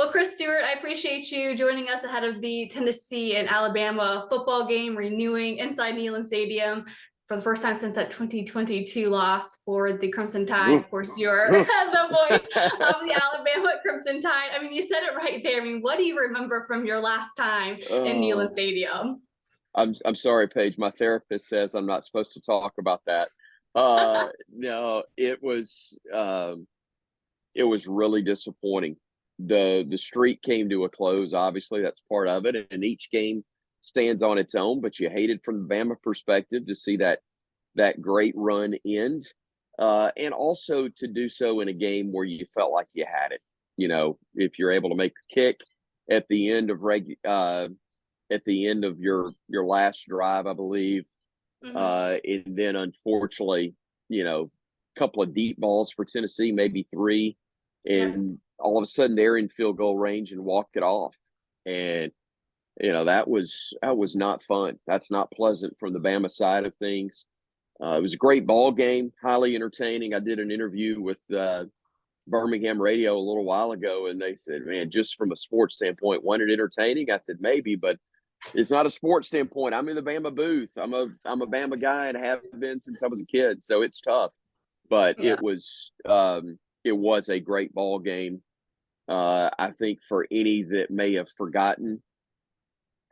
Well, Chris Stewart, I appreciate you joining us ahead of the Tennessee and Alabama football game renewing inside Neyland Stadium for the first time since that 2022 loss for the Crimson Tide. Of course, you're the voice of the Alabama Crimson Tide. I mean, you said it right there. I mean, what do you remember from your last time in Neyland Stadium? I'm sorry, Paige. My therapist says I'm not supposed to talk about that. No, it was really disappointing. The streak came to a close. Obviously, that's part of it, and each game stands on its own. But you hated from the Bama perspective to see that great run end, and also to do so in a game where you felt like you had it. You know, if you're able to make a kick at the end of your last drive, I believe, and then unfortunately, a couple of deep balls for Tennessee, maybe three, and all of a sudden they're in field goal range and walk it off. And that was not fun. That's not pleasant from the Bama side of things. It was a great ball game, highly entertaining. I did an interview with Birmingham radio a little while ago, and they said, man, just from a sports standpoint, wasn't it entertaining? I said, maybe, but it's not a sports standpoint. I'm in the Bama booth. I'm a Bama guy and have been since I was a kid, so it's tough. But it was a great ball game. I think for any that may have forgotten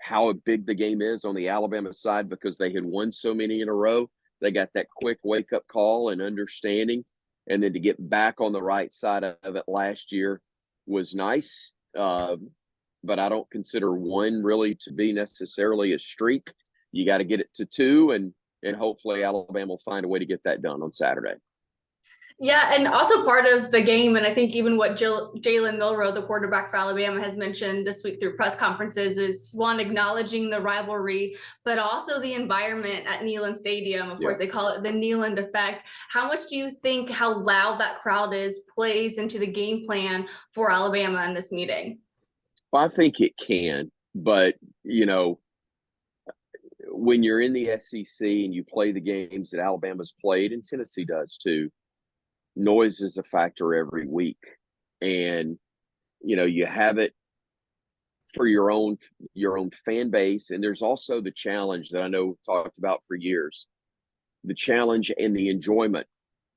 how big the game is on the Alabama side because they had won so many in a row, they got that quick wake-up call and understanding. And then to get back on the right side of it last year was nice. But I don't consider one really to be necessarily a streak. You got to get it to two, and hopefully Alabama will find a way to get that done on Saturday. Yeah, and also part of the game, and I think even what Jalen Milroe, the quarterback for Alabama, has mentioned this week through press conferences is, one, acknowledging the rivalry, but also the environment at Neyland Stadium. Of course, they call it the Neyland effect. How much do you think how loud that crowd is plays into the game plan for Alabama in this meeting? Well, I think it can, but, when you're in the SEC and you play the games that Alabama's played, and Tennessee does too, noise is a factor every week. And, you have it for your own fan base. And there's also the challenge that I know we've talked about for years, the challenge and the enjoyment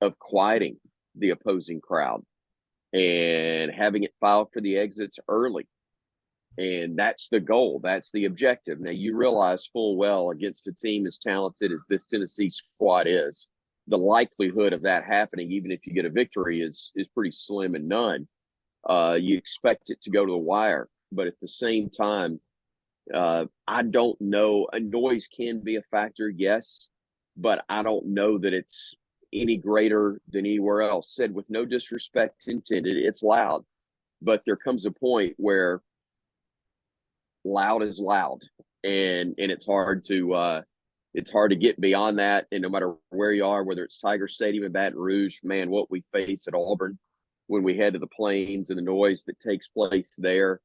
of quieting the opposing crowd and having it filed for the exits early. And that's the goal. That's the objective. Now, you realize full well against a team as talented as this Tennessee squad is, the likelihood of that happening, even if you get a victory, is pretty slim and none. You expect it to go to the wire. But at the same time, I don't know. A noise can be a factor, yes, but I don't know that it's any greater than anywhere else. Said with no disrespect intended, it's loud. But there comes a point where loud is loud, and it's hard to get beyond that. And no matter where you are, whether it's Tiger Stadium in Baton Rouge, man, what we face at Auburn when we head to the Plains and the noise that takes place there.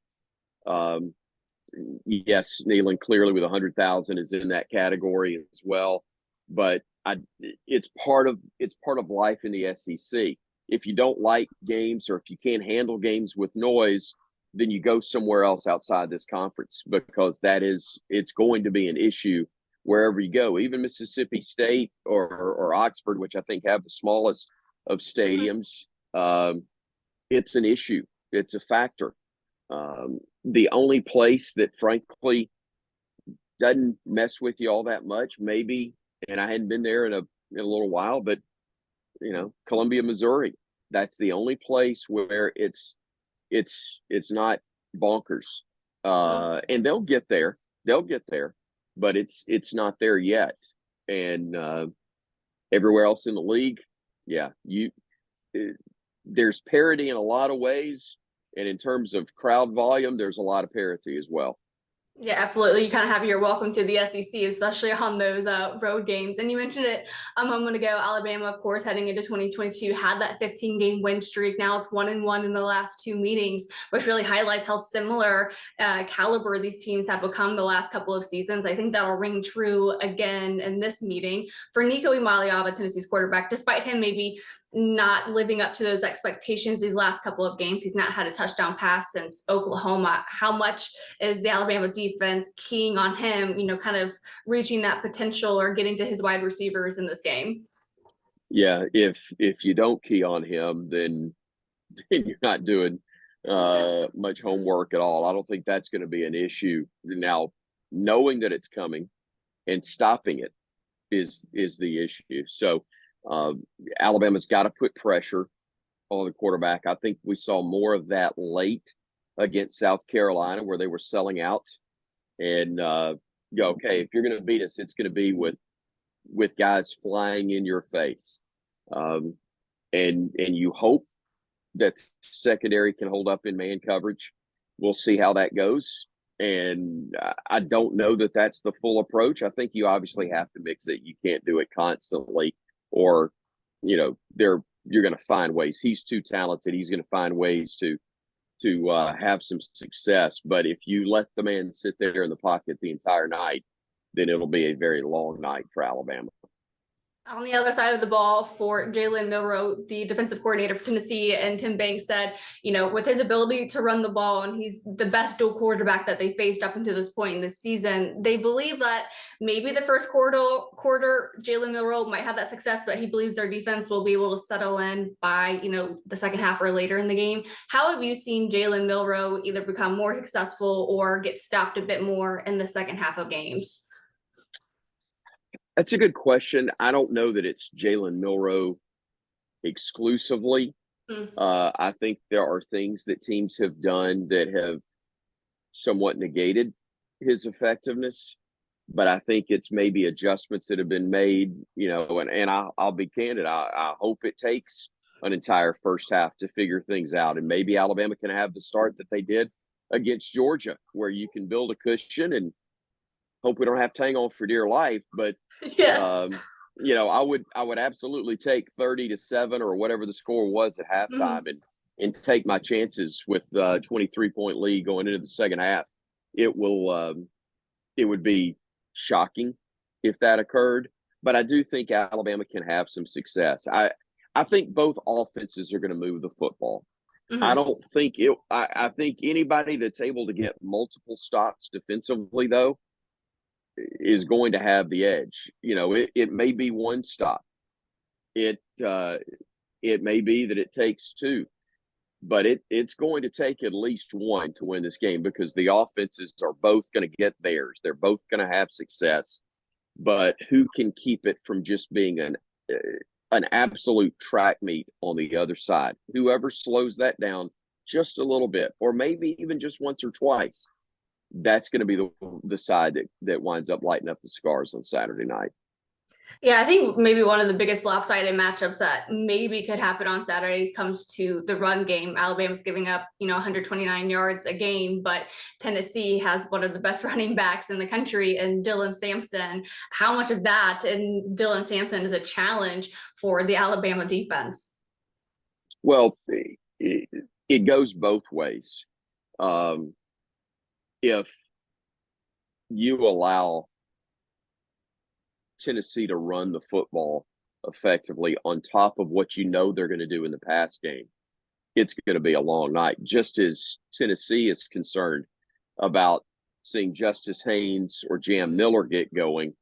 Yes, Neyland clearly with 100,000 is in that category as well, but it's part of life in the SEC. If you don't like games, or if you can't handle games with noise, then you go somewhere else outside this conference, because it's going to be an issue wherever you go. Even Mississippi State or Oxford, which I think have the smallest of stadiums, it's an issue. It's a factor. The only place that frankly doesn't mess with you all that much, maybe, and I hadn't been there in a little while, but Columbia, Missouri, that's the only place where it's not bonkers. And they'll get there, but it's not there yet. And everywhere else in the league, there's parity in a lot of ways, and in terms of crowd volume, there's a lot of parity as well. Yeah, absolutely. You kind of have your welcome to the SEC, especially on those road games. And you mentioned it a moment ago. Alabama, of course, heading into 2022, had that 15-game win streak. Now it's 1-1 in the last two meetings, which really highlights how similar caliber these teams have become the last couple of seasons. I think that'll ring true again in this meeting. For Nico Iamaleava, Tennessee's quarterback, despite him maybe not living up to those expectations these last couple of games. He's not had a touchdown pass since Oklahoma. How much is the Alabama defense keying on him, kind of reaching that potential or getting to his wide receivers in this game? Yeah, if you don't key on him, then you're not doing much homework at all. I don't think that's going to be an issue. Now, knowing that it's coming and stopping it is the issue. So Alabama's got to put pressure on the quarterback. I think we saw more of that late against South Carolina, where they were selling out and go, okay, if you're going to beat us, it's going to be with guys flying in your face. And you hope that secondary can hold up in man coverage. We'll see how that goes. And I don't know that that's the full approach. I think you obviously have to mix it. You can't do it constantly, or you're going to find ways. He's too talented. He's going to find ways to have some success. But if you let the man sit there in the pocket the entire night, then it'll be a very long night for Alabama. On the other side of the ball for Jalen Milroe, the defensive coordinator for Tennessee, and Tim Banks said, with his ability to run the ball, and he's the best dual quarterback that they faced up until this point in this season, they believe that maybe the first quarter Jalen Milroe might have that success, but he believes their defense will be able to settle in by, the second half or later in the game. How have you seen Jalen Milroe either become more successful or get stopped a bit more in the second half of games? That's a good question. I don't know that it's Jalen Milroe exclusively. I think there are things that teams have done that have somewhat negated his effectiveness, but I think it's maybe adjustments that have been made, and I'll be candid. I hope it takes an entire first half to figure things out, and maybe Alabama can have the start that they did against Georgia, where you can build a cushion and hope we don't have to hang on for dear life. But yes. I would absolutely take 30-7 or whatever the score was at halftime, and take my chances with 23-point lead going into the second half. It would be shocking if that occurred, but I do think Alabama can have some success. I think both offenses are going to move the football. I don't think I think anybody that's able to get multiple stops defensively, though, is going to have the edge. It may be one stop. It may be that it takes two, but it's going to take at least one to win this game, because the offenses are both going to get theirs. They're both going to have success, but who can keep it from just being an absolute track meet on the other side? Whoever slows that down just a little bit, or maybe even just once or twice, that's going to be the side that winds up lighting up the scars on Saturday night. Yeah, I think maybe one of the biggest lopsided matchups that maybe could happen on Saturday comes to the run game. Alabama's giving up, 129 yards a game, but Tennessee has one of the best running backs in the country in Dylan Sampson. How much of that and Dylan Sampson is a challenge for the Alabama defense? Well, it goes both ways. If you allow Tennessee to run the football effectively on top of what they're going to do in the pass game, it's going to be a long night. Just as Tennessee is concerned about seeing Justice Haynes or Jam Miller get going,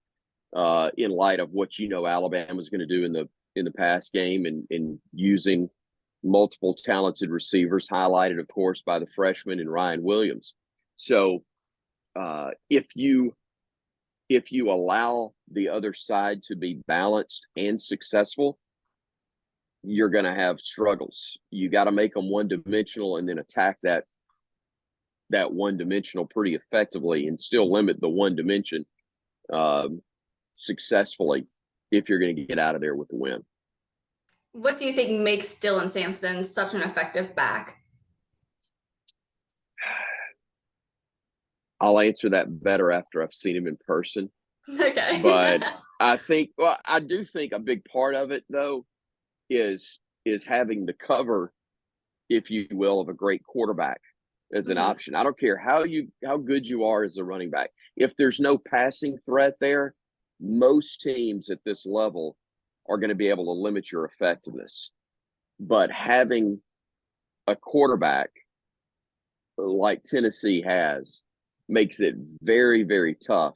in light of what Alabama's going to do in the pass game, and using multiple talented receivers, highlighted, of course, by the freshman and Ryan Williams. So if you allow the other side to be balanced and successful, you're going to have struggles. You got to make them one-dimensional and then attack that one-dimensional pretty effectively, and still limit the one dimension successfully if you're going to get out of there with the win. What do you think makes Dylan Sampson such an effective back? I'll answer that better after I've seen him in person. Okay. But I do think a big part of it, though, is having the cover, if you will, of a great quarterback as an option. I don't care how good you are as a running back. If there's no passing threat there, most teams at this level are going to be able to limit your effectiveness. but having a quarterback like Tennessee has makes it very, very tough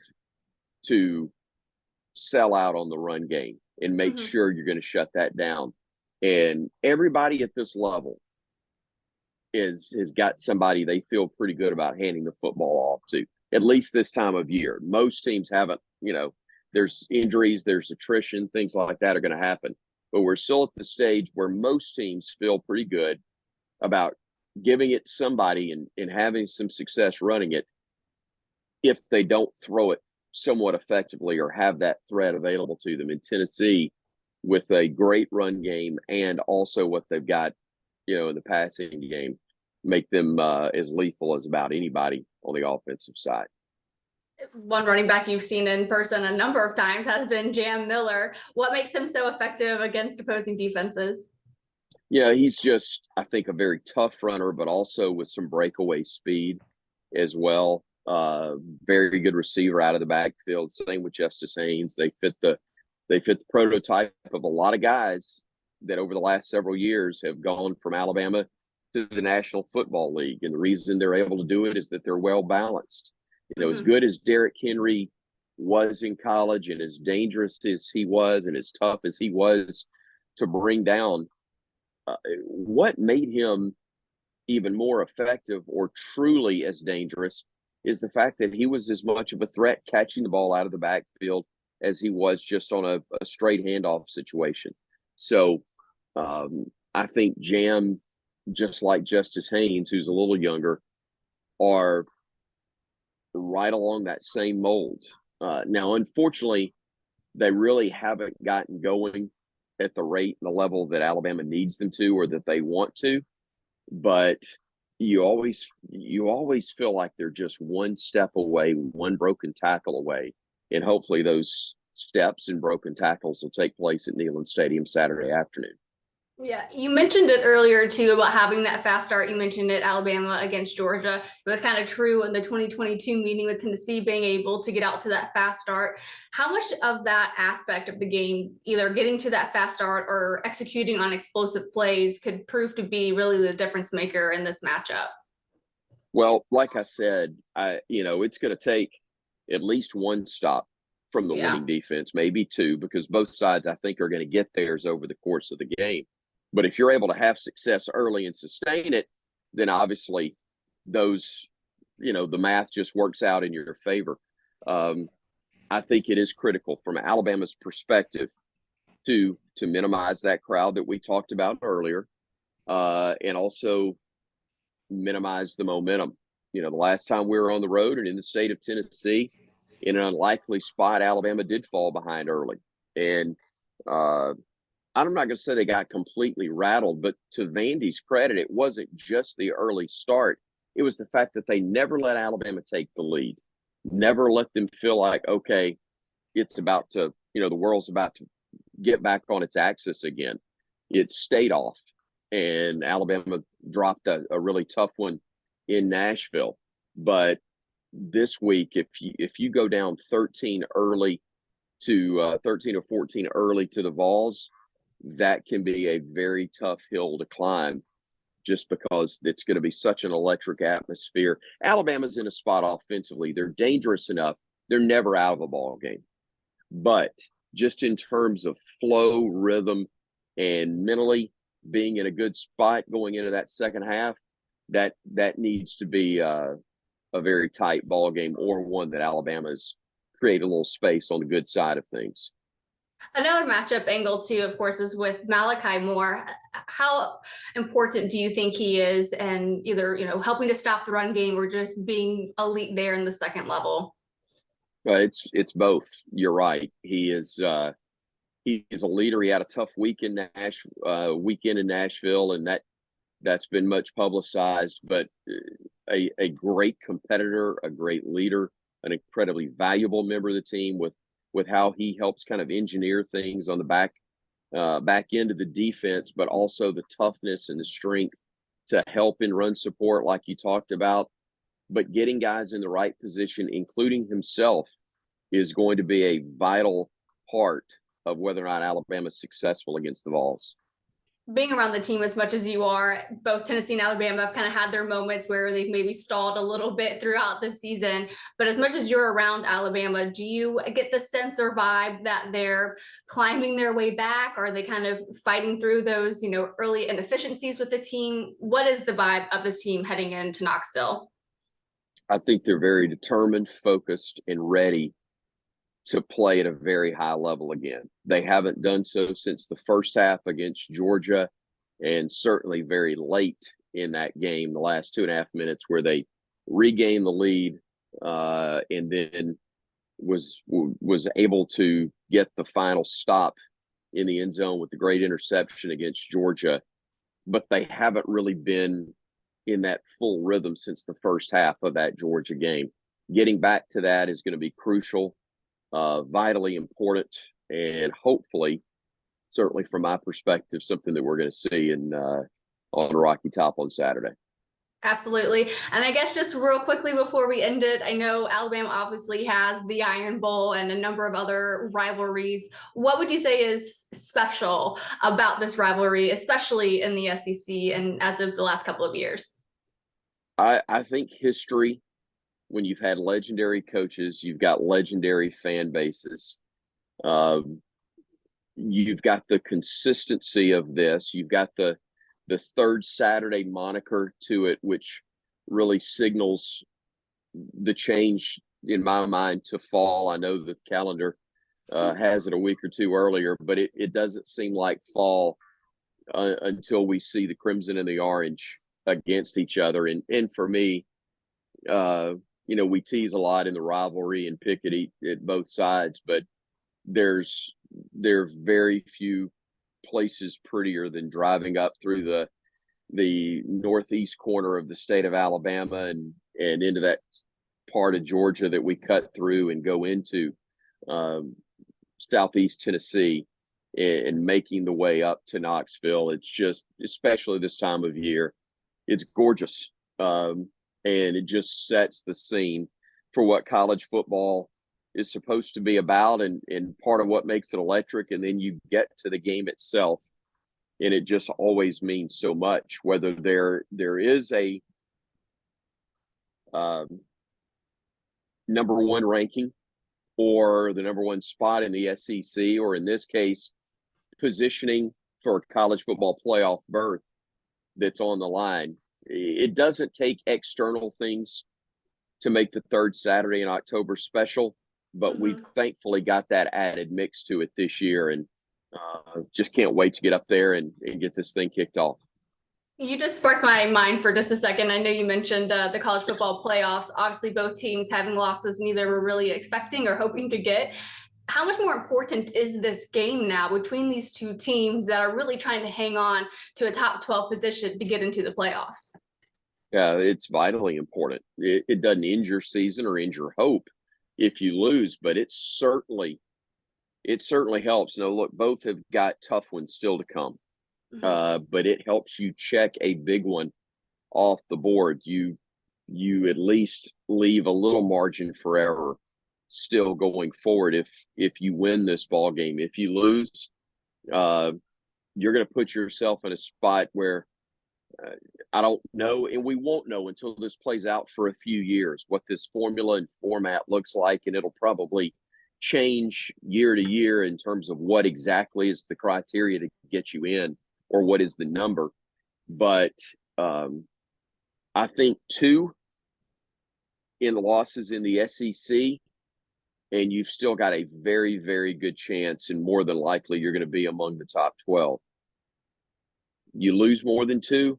to sell out on the run game and make Mhm. sure you're going to shut that down. And everybody at this level has got somebody they feel pretty good about handing the football off to, at least this time of year. Most teams haven't, there's injuries, there's attrition, things like that are going to happen. But we're still at the stage where most teams feel pretty good about giving it to somebody and having some success running it if they don't throw it somewhat effectively or have that threat available to them. In Tennessee, with a great run game and also what they've got, in the passing game, make them as lethal as about anybody on the offensive side. One running back you've seen in person a number of times has been Jam Miller. What makes him so effective against opposing defenses? He's just, I think, a very tough runner, but also with some breakaway speed as well. Very good receiver out of the backfield. Same with Justice Haynes. They fit the prototype of a lot of guys that over the last several years have gone from Alabama to the National Football League. And the reason they're able to do it is that they're well balanced. As Mhm. good as Derrick Henry was in college and as dangerous as he was and as tough as he was to bring down, what made him even more effective or truly as dangerous is the fact that he was as much of a threat catching the ball out of the backfield as he was just on a straight handoff situation. So I think Jam, just like Justice Haynes, who's a little younger, are right along that same mold. Now, unfortunately, they really haven't gotten going at the rate and the level that Alabama needs them to or that they want to. But you always feel like they're just one step away, one broken tackle away. And hopefully those steps and broken tackles will take place at Neyland Stadium Saturday afternoon. Yeah, you mentioned it earlier too about having that fast start. You mentioned it, Alabama against Georgia. It was kind of true in the 2022 meeting with Tennessee being able to get out to that fast start. How much of that aspect of the game, either getting to that fast start or executing on explosive plays, could prove to be really the difference maker in this matchup? Well, like I said, it's going to take at least one stop from the Yeah. winning defense, maybe two, because both sides, I think, are going to get theirs over the course of the game. But if you're able to have success early and sustain it, then obviously those, the math just works out in your favor. Um, I think it is critical from Alabama's perspective to minimize that crowd that we talked about earlier, and also minimize the momentum. The last time we were on the road and in the state of Tennessee, in an unlikely spot, Alabama did fall behind early. And I'm not going to say they got completely rattled, but to Vandy's credit, it wasn't just the early start. It was the fact that they never let Alabama take the lead, never let them feel like, okay, it's about to, the world's about to get back on its axis again. It stayed off, and Alabama dropped a really tough one in Nashville. But this week, if you go down 13 early to 13 or 14 early to the Vols, that can be a very tough hill to climb just because it's going to be such an electric atmosphere. Alabama's in a spot offensively. They're dangerous enough. They're never out of a ball game. But just in terms of flow, rhythm, and mentally being in a good spot going into that second half, that needs to be a very tight ball game or one that Alabama's create a little space on the good side of things. Another matchup angle too, of course, is with Malachi Moore. How important do you think he is, and either helping to stop the run game or just being elite there in the second level? It's both. You're right. He's a leader. He had a tough weekend in Nashville, and that's been much publicized. But a great competitor, a great leader, an incredibly valuable member of the team with how he helps kind of engineer things on the back end of the defense, but also the toughness and the strength to help in run support, like you talked about. But getting guys in the right position, including himself, is going to be a vital part of whether or not Alabama's successful against the Vols. Being around the team as much as you are, both Tennessee and Alabama have kind of had their moments where they've maybe stalled a little bit throughout the season. But as much as you're around Alabama, do you get the sense or vibe that they're climbing their way back? Are they kind of fighting through those, early inefficiencies with the team? What is the vibe of this team heading into Knoxville? I think they're very determined, focused, and ready to play at a very high level again. They haven't done so since the first half against Georgia, and certainly very late in that game, the last 2.5 minutes, where they regained the lead and then was able to get the final stop in the end zone with the great interception against Georgia. But they haven't really been in that full rhythm since the first half of that Georgia game. Getting back to that is going to be crucial, vitally important, and hopefully, certainly from my perspective, something that we're going to see on Rocky Top on Saturday. Absolutely. And I guess just real quickly before we end it, I know Alabama obviously has the Iron Bowl and a number of other rivalries. What would you say is special about this rivalry, especially in the SEC and as of the last couple of years? I think history, when you've had legendary coaches, you've got legendary fan bases. You've got the consistency of this. You've got the third Saturday moniker to it, which really signals the change in my mind to fall. I know the calendar has it a week or two earlier, but it doesn't seem like fall until we see the crimson and the orange against each other. And for me, we tease a lot in the rivalry and pick at both sides, but there are very few places prettier than driving up through the northeast corner of the state of Alabama and into that part of Georgia that we cut through and go into southeast Tennessee and making the way up to Knoxville. It's just, especially this time of year, it's gorgeous. And it just sets the scene for what college football is supposed to be about and part of what makes it electric. And then you get to the game itself, and it just always means so much, whether there is a number one ranking or the number one spot in the SEC, or in this case, positioning for a college football playoff berth that's on the line. It doesn't take external things to make the third Saturday in October special, but we've thankfully got that added mix to it this year, and just can't wait to get up there and get this thing kicked off. You just sparked my mind for just a second. I know you mentioned the college football playoffs. Obviously, both teams having losses neither were really expecting or hoping to get. How much more important is this game now between these two teams that are really trying to hang on to a top 12 position to get into the playoffs? Yeah, it's vitally important. It doesn't end your season or end your hope if you lose, but it certainly helps. Now, look, both have got tough ones still to come, but it helps you check a big one off the board. You at least leave a little margin for error still going forward if you win this ball game. If you lose, you're going to put yourself in a spot where I don't know, and we won't know until this plays out for a few years, what this formula and format looks like, and it'll probably change year to year in terms of what exactly is the criteria to get you in or what is the number. But I think 2 in losses in the SEC, and you've still got a very, very good chance, and more than likely you're going to be among the top 12. You lose more than 2,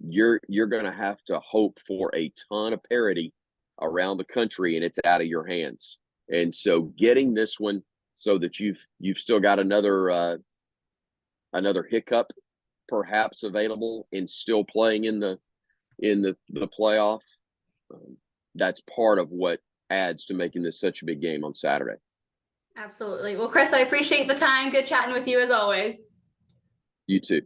you're going to have to hope for a ton of parity around the country, and it's out of your hands. And so getting this one so that you've still got another hiccup perhaps available and still playing in the playoff, that's part of what adds to making this such a big game on Saturday. Absolutely. Well, Chris, I appreciate the time. Good chatting with you as always. You too.